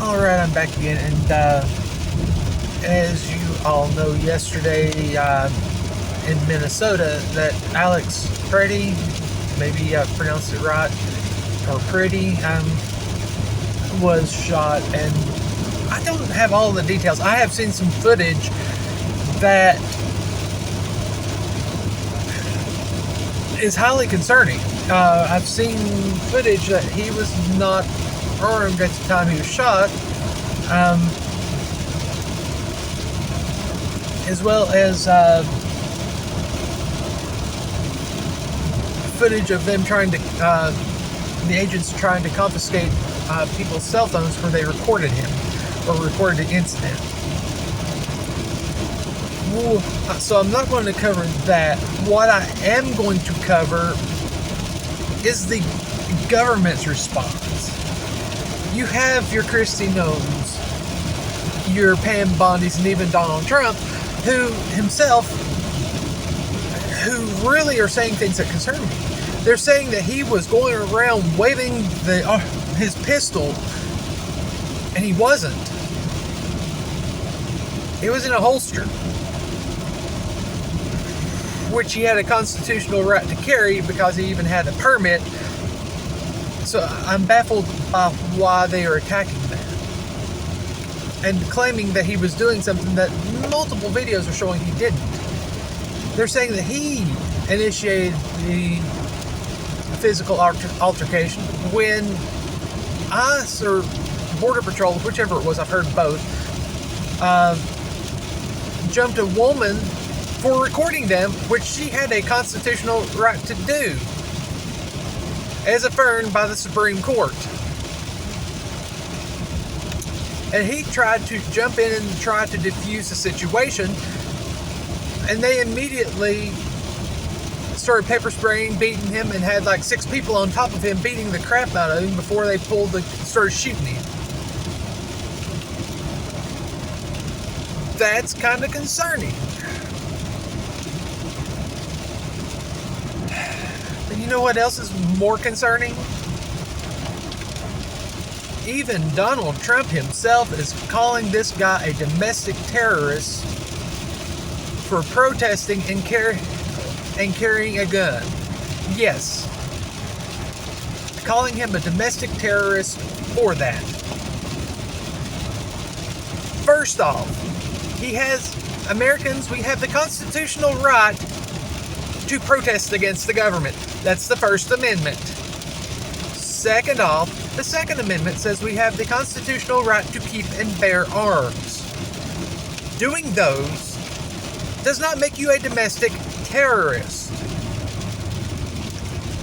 Alright, I'm back again, and as you all know, yesterday in Minnesota, that Alex Pretti, maybe I pronounced it right, or Pretti, was shot, and I don't have all the details. I have seen some footage that is highly concerning. I've seen footage that he was not armed at the time he was shot, as well as footage of them trying to, the agents trying to confiscate people's cell phones where they recorded him or recorded the incident. So I'm not going to cover that. What I am going to cover is the government's response. You have your Kristi Noems, your Pam Bondis, and even Donald Trump, who really are saying things that concern me. They're saying that he was going around waving his pistol, and he wasn't. It was in a holster, which he had a constitutional right to carry because he even had a permit. So I'm baffled by why they are attacking that and claiming that he was doing something that multiple videos are showing he didn't. They're saying that he initiated the physical altercation when ICE or Border Patrol, whichever it was, I've heard both, jumped a woman for recording them, which she had a constitutional right to do, as affirmed by the Supreme Court. And he tried to jump in and try to defuse the situation, and they immediately started pepper spraying, beating him, and had like 6 people on top of him beating the crap out of him before they started shooting him. That's kind of concerning. But you know what else is more concerning? Even Donald Trump himself is calling this guy a domestic terrorist for protesting and carrying a gun. Yes. Calling him a domestic terrorist for that. First off, Americans, we have the constitutional right to protest against the government. That's the First Amendment. Second off, the Second Amendment says we have the constitutional right to keep and bear arms. Doing those does not make you a domestic terrorist.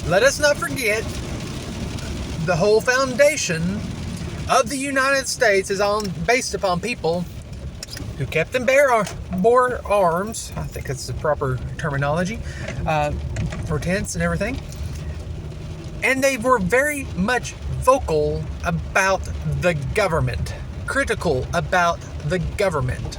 Let us not forget, the whole foundation of the United States is based upon people who kept and bore arms. I think that's the proper terminology, or tense and everything. And they were very much vocal about the government, critical about the government.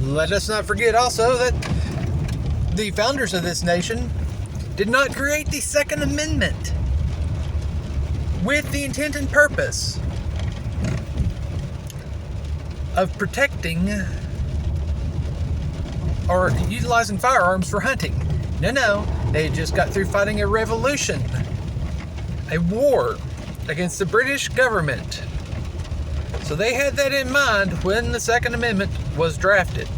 Let us not forget also that the founders of this nation did not create the Second Amendment with the intent and purpose of protecting or utilizing firearms for hunting. No, they just got through fighting a revolution, a war against the British government. So they had that in mind when the Second Amendment was drafted.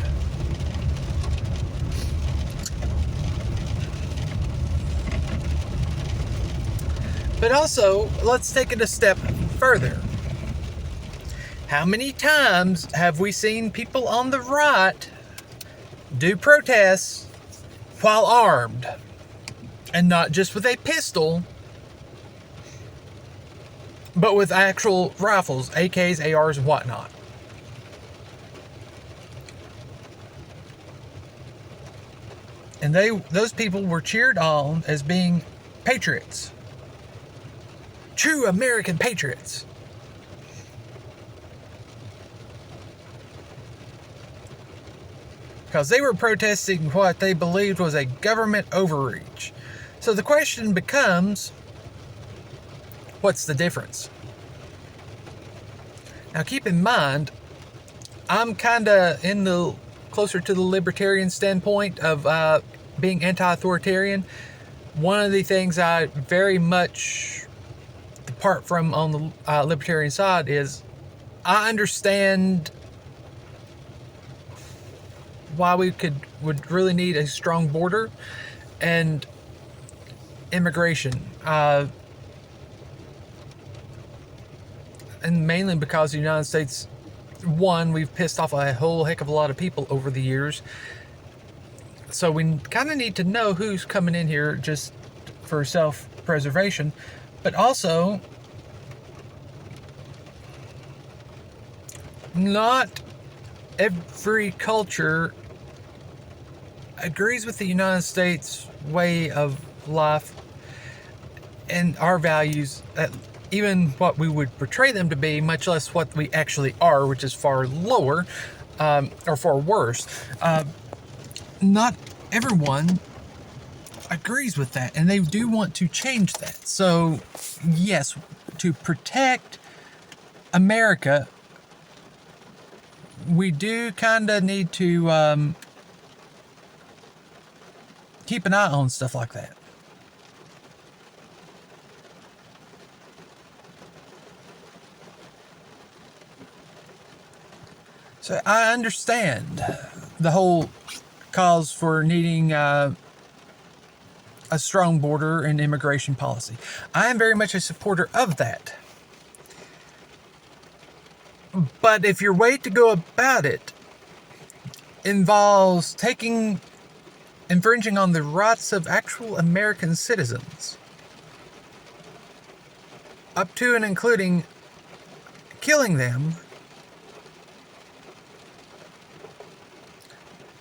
But also, let's take it a step further. How many times have we seen people on the right do protests while armed? And not just with a pistol, but with actual rifles, AKs, ARs, and whatnot. And those people were cheered on as being patriots. True American patriots. because they were protesting what they believed was a government overreach. So the question becomes, what's the difference? Now keep in mind, I'm kind of in the closer to the libertarian standpoint of being anti-authoritarian. One of the things I very much depart from on the libertarian side is I understand why we would really need a strong border and immigration, and mainly because the United States, one, we've pissed off a whole heck of a lot of people over the years, so we kind of need to know who's coming in here just for self-preservation, but also not every culture agrees with the United States way of life and our values, even what we would portray them to be, much less what we actually are, which is far lower, or far worse. Not everyone agrees with that, and they do want to change that. So, yes, to protect America, we do kind of need to keep an eye on stuff like that. So I understand the whole cause for needing a strong border and immigration policy. I am very much a supporter of that. But if your way to go about it involves infringing on the rights of actual American citizens, up to and including killing them,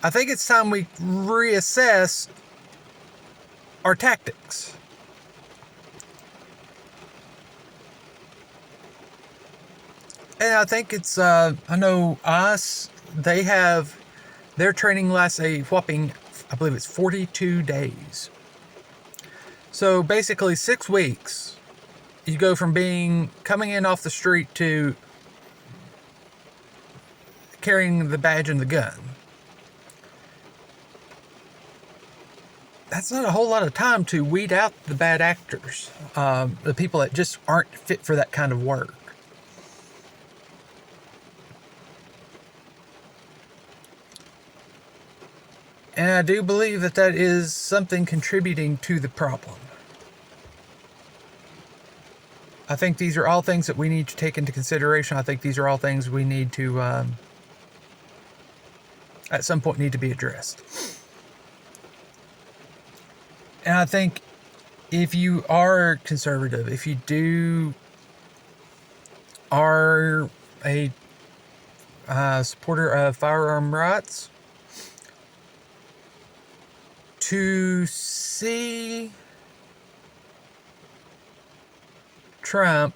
I think it's time we reassess our tactics. And I think it's, I know ICE, their training lasts a whopping, I believe it's 42 days. So basically 6 weeks, you go from coming in off the street to carrying the badge and the gun. That's not a whole lot of time to weed out the bad actors, the people that just aren't fit for that kind of work. And I do believe that is something contributing to the problem. I think these are all things that we need to take into consideration. I think these are all things we need to, at some point, need to be addressed. And I think if you are conservative, if you are a supporter of firearm rights, to see Trump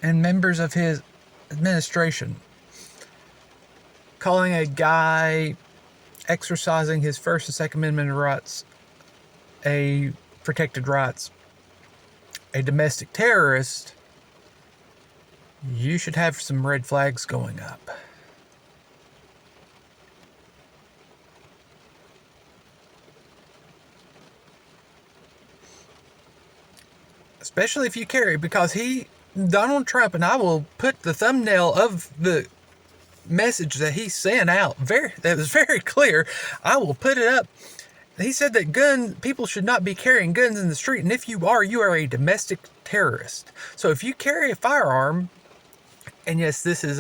and members of his administration calling a guy exercising his First and Second Amendment rights, protected rights, a domestic terrorist, you should have some red flags going up. Especially if you carry, because Donald Trump, and I will put the thumbnail of the message that he sent out, that was very clear. I will put it up. He said that people should not be carrying guns in the street, and if you are a domestic terrorist. So if you carry a firearm, and yes, this is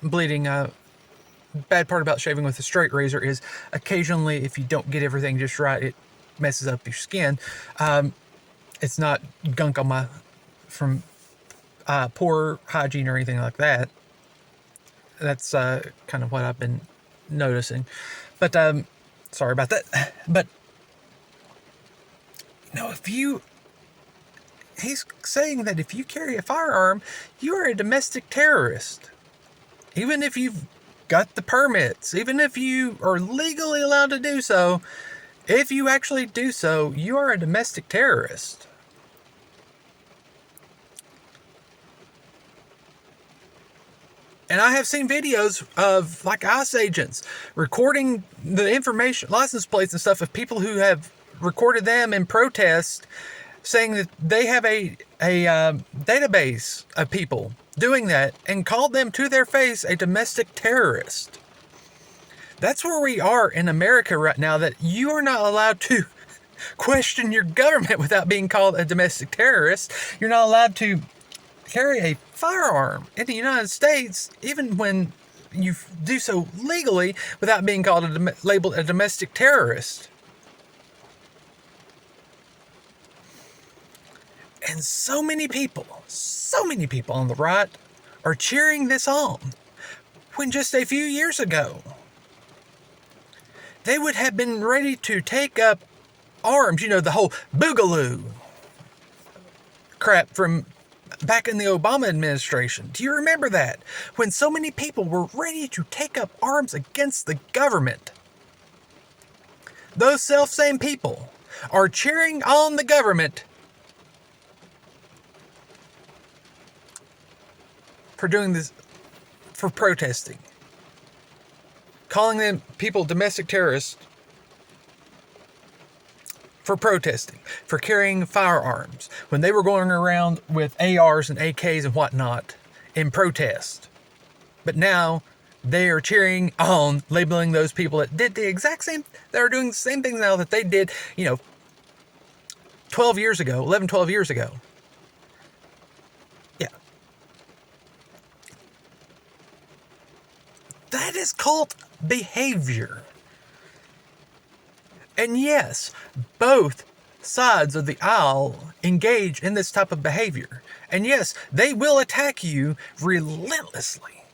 bleeding. Bad part about shaving with a straight razor is occasionally, if you don't get everything just right, it messes up your skin. It's not gunk from poor hygiene or anything like that. That's kind of what I've been noticing. But sorry about that. But he's saying that if you carry a firearm, you are a domestic terrorist. even if you've got the permits, even if you are legally allowed to do so, if you actually do so, you are a domestic terrorist. And I have seen videos of like ICE agents recording the information, license plates and stuff of people who have recorded them in protest, saying that they have a database of people doing that and called them to their face a domestic terrorist. That's where we are in America right now, that you are not allowed to question your government without being called a domestic terrorist. You're not allowed to carry a firearm in the United States, even when you do so legally, without being called labeled a domestic terrorist. And so many people on the right are cheering this on, when just a few years ago, they would have been ready to take up arms. You know, the whole boogaloo crap from back in the Obama administration. Do you remember that? When so many people were ready to take up arms against the government. Those self-same people are cheering on the government for doing this, for protesting. Calling them people domestic terrorists for protesting, for carrying firearms, when they were going around with ARs and AKs and whatnot in protest. But now they are cheering on, labeling those people that did the exact same, that are doing the same things now that they did, 12 years ago. Yeah. That is cult behavior. And yes, both sides of the aisle engage in this type of behavior. And yes, they will attack you relentlessly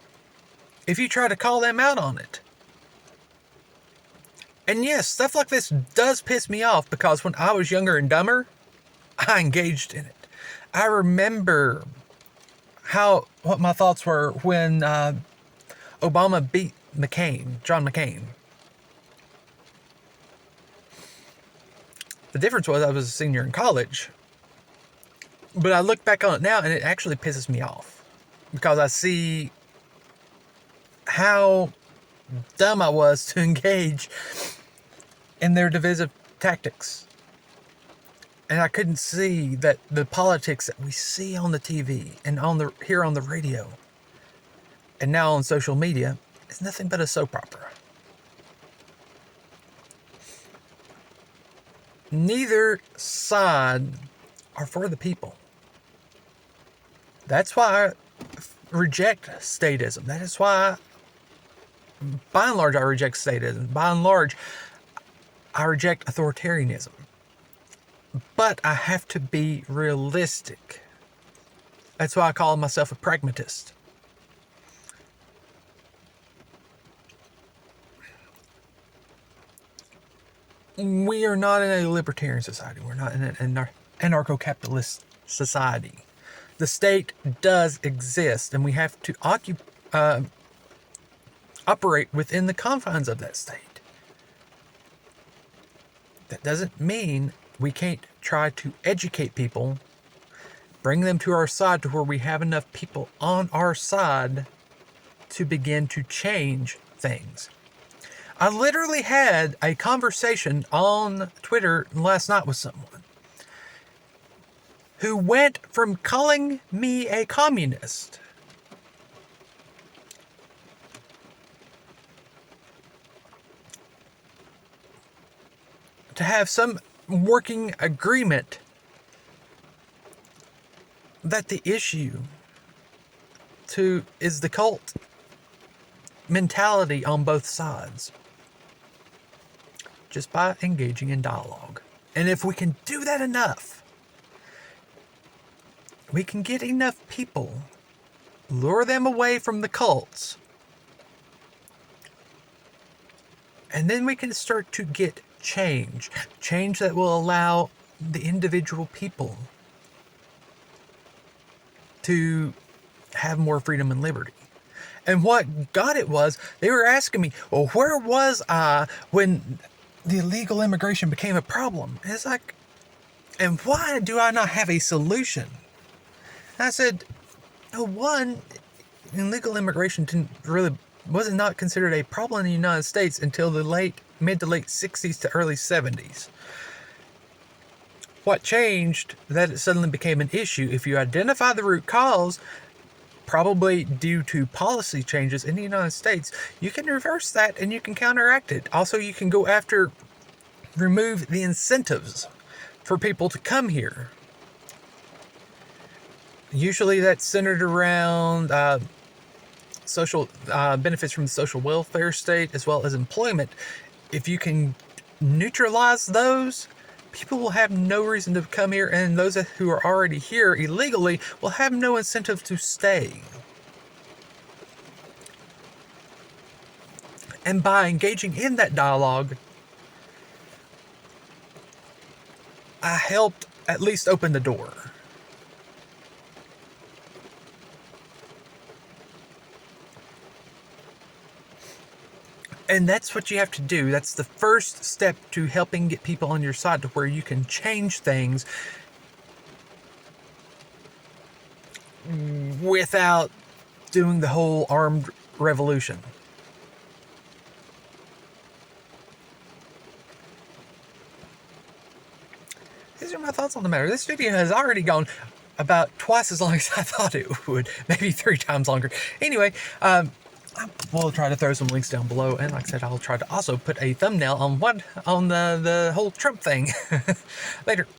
if you try to call them out on it. And yes, stuff like this does piss me off, because when I was younger and dumber, I engaged in it. I remember what my thoughts were when Obama beat John McCain. The difference was I was a senior in college. But I look back on it now and it actually pisses me off, because I see how dumb I was to engage in their divisive tactics. And I couldn't see that the politics that we see on the TV and here on the radio and now on social media is nothing but a soap opera. Neither side are for the people. That's why I reject statism. That is why, by and large, I reject statism. By and large, I reject authoritarianism. But I have to be realistic. That's why I call myself a pragmatist. We are not in a libertarian society. We're not in an anarcho-capitalist society. The state does exist, and we have to operate within the confines of that state. That doesn't mean we can't try to educate people, bring them to our side to where we have enough people on our side to begin to change things. I literally had a conversation on Twitter last night with someone who went from calling me a communist to have some working agreement that the issue is the cult mentality on both sides, just by engaging in dialogue. And if we can do that enough, we can get enough people, lure them away from the cults, and then we can start to get change that will allow the individual people to have more freedom and liberty. And what got it was, they were asking me, well, where was I when the illegal immigration became a problem? And it's like, and why do I not have a solution? And I said, oh, one, illegal immigration was not considered a problem in the United States until the mid to late 60s to early 70s. What changed that it suddenly became an issue? If you identify the root cause, probably due to policy changes in the United States, you can reverse that and you can counteract it. Also, you can remove the incentives for people to come here. Usually that's centered around social benefits from the social welfare state as well as employment. If you can neutralize those, people will have no reason to come here, and those who are already here illegally will have no incentive to stay. And by engaging in that dialogue, I helped at least open the door. And that's what you have to do. That's the first step to helping get people on your side to where you can change things without doing the whole armed revolution. These are my thoughts on the matter. This video has already gone about twice as long as I thought it would. Maybe 3 times longer. Anyway, we'll try to throw some links down below, and like I said, I'll try to also put a thumbnail on the whole Trump thing. Later.